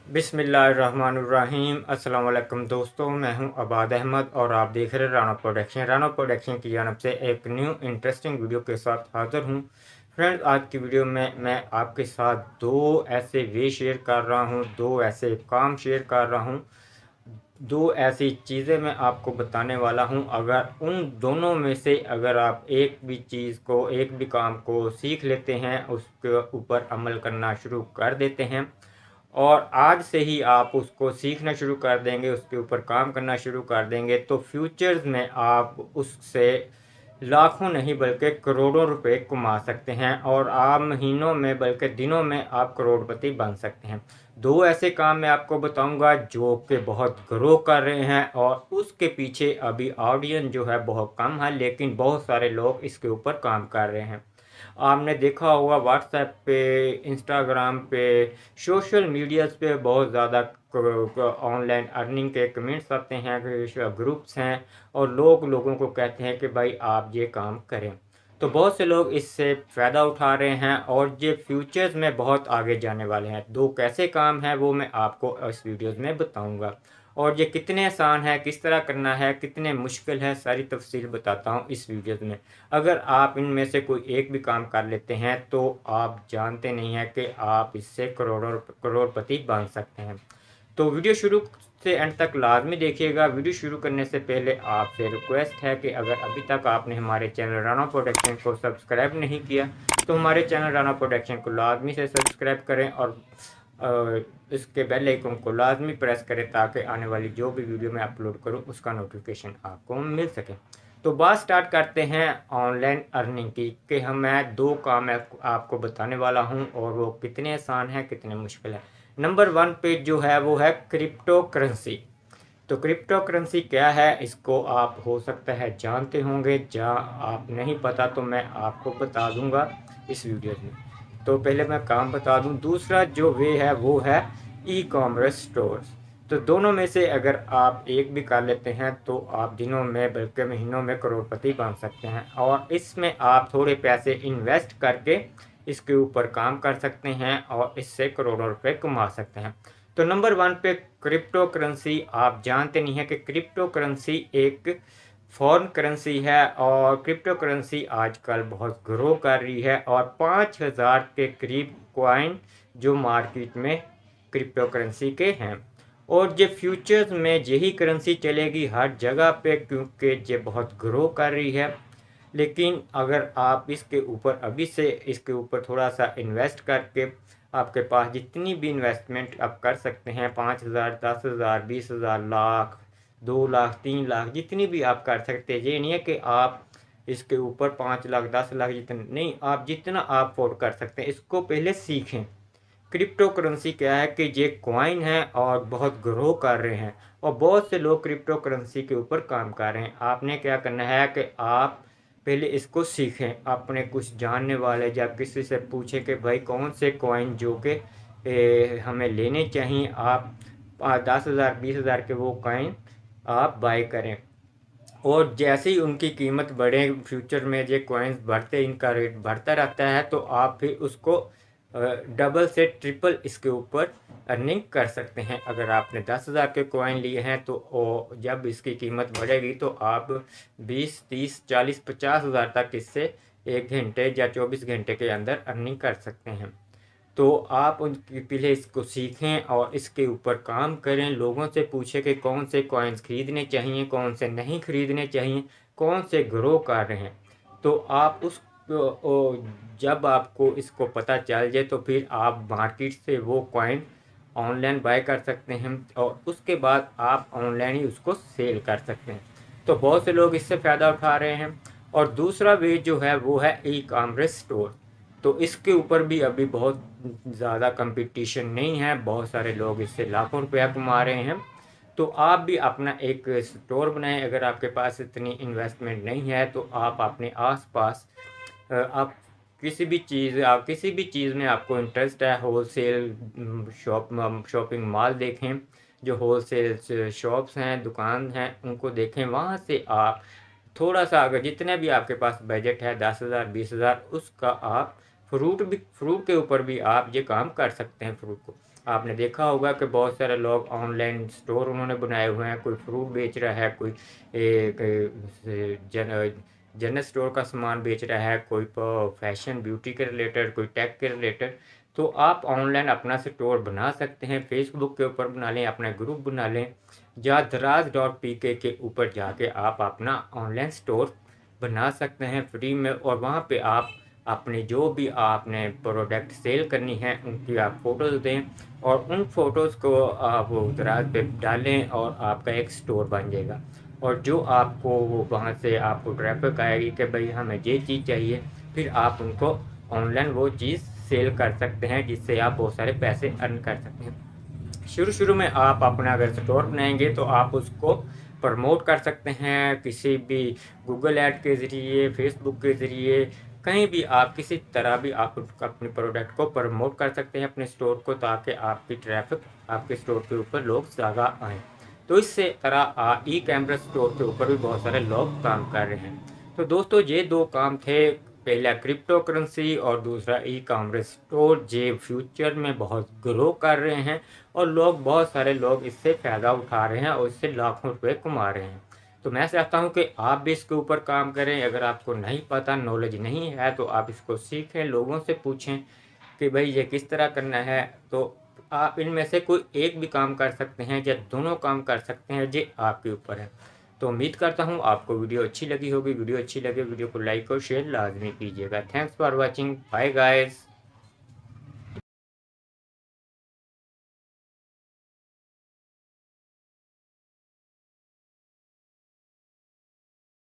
बिस्मिल्लाहिर्रहमानिर्रहीम। अस्सलाम वालेकुम दोस्तों, मैं हूं अबाद अहमद और आप देख रहे हैं राना प्रोडक्शन की जानब से एक न्यू इंटरेस्टिंग वीडियो के साथ हाज़िर हूं। फ्रेंड्स, आज की वीडियो में मैं आपके साथ दो ऐसे वे शेयर कर रहा हूं, दो ऐसे काम शेयर कर रहा हूं, दो ऐसी चीज़ें मैं आपको बताने वाला हूं। अगर उन दोनों में से अगर आप एक भी चीज़ को, एक भी काम को सीख लेते हैं, उसके ऊपर अमल करना शुरू कर देते हैं और आज से ही आप उसको सीखना शुरू कर देंगे, उसके ऊपर काम करना शुरू कर देंगे, तो फ्यूचर्स में आप उससे लाखों नहीं बल्कि करोड़ों रुपए कमा सकते हैं और आप महीनों में बल्कि दिनों में आप करोड़पति बन सकते हैं। दो ऐसे काम मैं आपको बताऊंगा जो कि बहुत ग्रो कर रहे हैं और उसके पीछे अभी ऑडियंस जो है बहुत कम है, लेकिन बहुत सारे लोग इसके ऊपर काम कर रहे हैं। आपने देखा होगा व्हाट्सएप पे, इंस्टाग्राम पे, सोशल मीडियाज़ पे बहुत ज़्यादा ऑनलाइन अर्निंग के कमेंट्स आते हैं, ग्रुप्स हैं और लोग लोगों को कहते हैं कि भाई आप ये काम करें। तो बहुत से लोग इससे फ़ायदा उठा रहे हैं और ये फ्यूचर्स में बहुत आगे जाने वाले हैं। दो कैसे काम हैं वो मैं आपको इस वीडियोस में बताऊंगा और ये कितने आसान है, किस तरह करना है, कितने मुश्किल है, सारी तफसील बताता हूँ इस वीडियोस में। अगर आप इनमें से कोई एक भी काम कर लेते हैं तो आप जानते नहीं हैं कि आप इससे करोड़पति बन सकते हैं। तो वीडियो शुरू से एंड तक लाजमी देखिएगा। वीडियो शुरू करने से पहले आपसे रिक्वेस्ट है कि अगर अभी तक आपने हमारे चैनल राना प्रोडक्शन को सब्सक्राइब नहीं किया तो हमारे चैनल राना प्रोडक्शन को लाजमी से सब्सक्राइब करें और इसके बेल आइकन को लाजमी प्रेस करें ताकि आने वाली जो भी वीडियो मैं अपलोड करूं उसका नोटिफिकेशन आपको मिल सके। तो बात स्टार्ट करते हैं ऑनलाइन अर्निंग की कि मैं दो काम आपको बताने वाला हूं और वो कितने आसान हैं, कितने मुश्किल है। नंबर 1 पे जो है वो है क्रिप्टो करेंसी। तो क्रिप्टो करेंसी क्या है, इसको आप हो सकता है जानते होंगे, जहाँ आप नहीं पता तो मैं आपको बता दूंगा इस वीडियो में। तो पहले मैं काम बता दूं। दूसरा जो वे है वो है ई कॉमर्स स्टोर्स। तो दोनों में से अगर आप एक भी कर लेते हैं तो आप दिनों में बल्कि महीनों में करोड़पति बन सकते हैं और इसमें आप थोड़े पैसे इन्वेस्ट करके इसके ऊपर काम कर सकते हैं और इससे करोड़ों रुपए कमा सकते हैं। तो नंबर 1 पे क्रिप्टो करेंसी। आप जानते नहीं हैं कि क्रिप्टो करेंसी एक फॉरेन करेंसी है और क्रिप्टो करेंसी आजकल बहुत ग्रो कर रही है और 5,000 के करीब कॉइन जो मार्केट में क्रिप्टो करेंसी के हैं और ये फ्यूचर्स में यही करेंसी चलेगी हर जगह पे क्योंकि ये बहुत ग्रो कर रही है। लेकिन अगर आप इसके ऊपर अभी से इसके ऊपर थोड़ा सा इन्वेस्ट करके, आपके पास जितनी भी इन्वेस्टमेंट आप कर सकते हैं, 5,000, 10,000, 20,000, लाख, 2 लाख, 3 लाख, जितनी भी आप कर सकते हैं। ये नहीं है कि आप इसके ऊपर 5 लाख, 10 लाख, जितने नहीं, आप जितना आप अफोर्ड कर सकते हैं इसको पहले सीखें। क्रिप्टो करेंसी क्या है कि ये कॉइन है और बहुत ग्रो कर रहे हैं और बहुत से लोग क्रिप्टो करेंसी के ऊपर काम कर रहे हैं। आपने क्या करना है कि आप पहले इसको सीखें, अपने कुछ जानने वाले या किसी से पूछें कि भाई कौन से कॉइन जो कि हमें लेने चाहिए। आप 10,000, 20,000 के वो कॉइन आप बाय करें और जैसे ही उनकी कीमत बढ़े, फ्यूचर में ये कॉइन्स बढ़ते, इनका रेट बढ़ता रहता है, तो आप फिर उसको डबल से ट्रिपल इसके ऊपर अर्निंग कर सकते हैं। अगर आपने 10,000 के कॉइन लिए हैं तो जब इसकी कीमत बढ़ेगी तो आप 20, 30, 40, 50,000 तक इससे 1 घंटे या 24 घंटे के अंदर अर्निंग कर सकते हैं। तो आप उनके पहले इसको सीखें और इसके ऊपर काम करें। लोगों से पूछें कि कौन से कॉइन्स खरीदने चाहिए, कौन से नहीं खरीदने चाहिए, कौन से ग्रो कर रहे हैं। तो आप उस जब आपको इसको पता चल जाए तो फिर आप मार्केट से वो कॉइन ऑनलाइन बाय कर सकते हैं और उसके बाद आप ऑनलाइन ही उसको सेल कर सकते हैं। तो बहुत से लोग इससे फ़ायदा उठा रहे हैं। और दूसरा वे जो है वो है ई कॉमर्स स्टोर। तो इसके ऊपर भी अभी बहुत ज़्यादा कंपटीशन नहीं है, बहुत सारे लोग इससे लाखों रुपया कमा रहे हैं। तो आप भी अपना एक स्टोर बनाएं। अगर आपके पास इतनी इन्वेस्टमेंट नहीं है तो आप अपने आसपास आप किसी भी चीज़ में आपको इंटरेस्ट है, होलसेल शॉपिंग मॉल देखें, जो होलसेल शॉप्स हैं, दुकान हैं, उनको देखें। वहाँ से आप थोड़ा सा, अगर जितने भी आपके पास बजट है 10,000, 20,000, उसका आप फ्रूट के ऊपर भी आप ये काम कर सकते हैं। फ्रूट को आपने देखा होगा कि बहुत सारे लोग ऑनलाइन स्टोर उन्होंने बनाए हुए हैं, कोई फ्रूट बेच रहा है, कोई जनरल स्टोर का सामान बेच रहा है, कोई फैशन ब्यूटी के रिलेटेड, कोई टेक के रिलेटेड। तो आप ऑनलाइन अपना स्टोर बना सकते हैं, फेसबुक के ऊपर बना लें, अपना ग्रुप बना लें, या दराज.pk के ऊपर जाके आप अपना ऑनलाइन स्टोर बना सकते हैं फ्री में। और वहाँ पे आप अपने जो भी आपने प्रोडक्ट सेल करनी है उनकी आप फ़ोटोज़ दें और उन फ़ोटोज़ को आप दराज पे डालें और आपका एक स्टोर बन जाएगा। और जो आपको वहाँ से आपको ट्रैफिक आएगी कि भाई हमें ये चीज़ चाहिए, फिर आप उनको ऑनलाइन वो चीज़ सेल कर सकते हैं, जिससे आप बहुत सारे पैसे अर्न कर सकते हैं। शुरू में आप अपना अगर स्टोर बनाएंगे तो आप उसको प्रमोट कर सकते हैं किसी भी गूगल ऐड के ज़रिए, फेसबुक के ज़रिए, कहीं भी आप किसी तरह भी आप अपने प्रोडक्ट को प्रमोट कर सकते हैं अपने स्टोर को, ताकि आपकी ट्रैफिक आपके स्टोर के ऊपर लोग ज़्यादा आएँ। तो इस तरह ई कॉमर्स स्टोर के ऊपर भी बहुत सारे लोग काम कर रहे हैं। तो दोस्तों ये 2 काम थे, पहला क्रिप्टो करेंसी और दूसरा ई कॉमर्स स्टोर, जो फ्यूचर में बहुत ग्रो कर रहे हैं और बहुत सारे लोग इससे फ़ायदा उठा रहे हैं और इससे लाखों रुपए कमा रहे हैं। तो मैं चाहता हूँ कि आप भी इसके ऊपर काम करें। अगर आपको नहीं पता, नॉलेज नहीं है, तो आप इसको सीखें, लोगों से पूछें कि भाई ये किस तरह करना है। तो आप इनमें से कोई एक भी काम कर सकते हैं या दोनों काम कर सकते हैं, ये आपके ऊपर है। तो उम्मीद करता हूँ आपको वीडियो अच्छी लगी होगी। वीडियो अच्छी लगे वीडियो को लाइक और शेयर लाजमी कीजिएगा। Thanks for watching. Bye guys.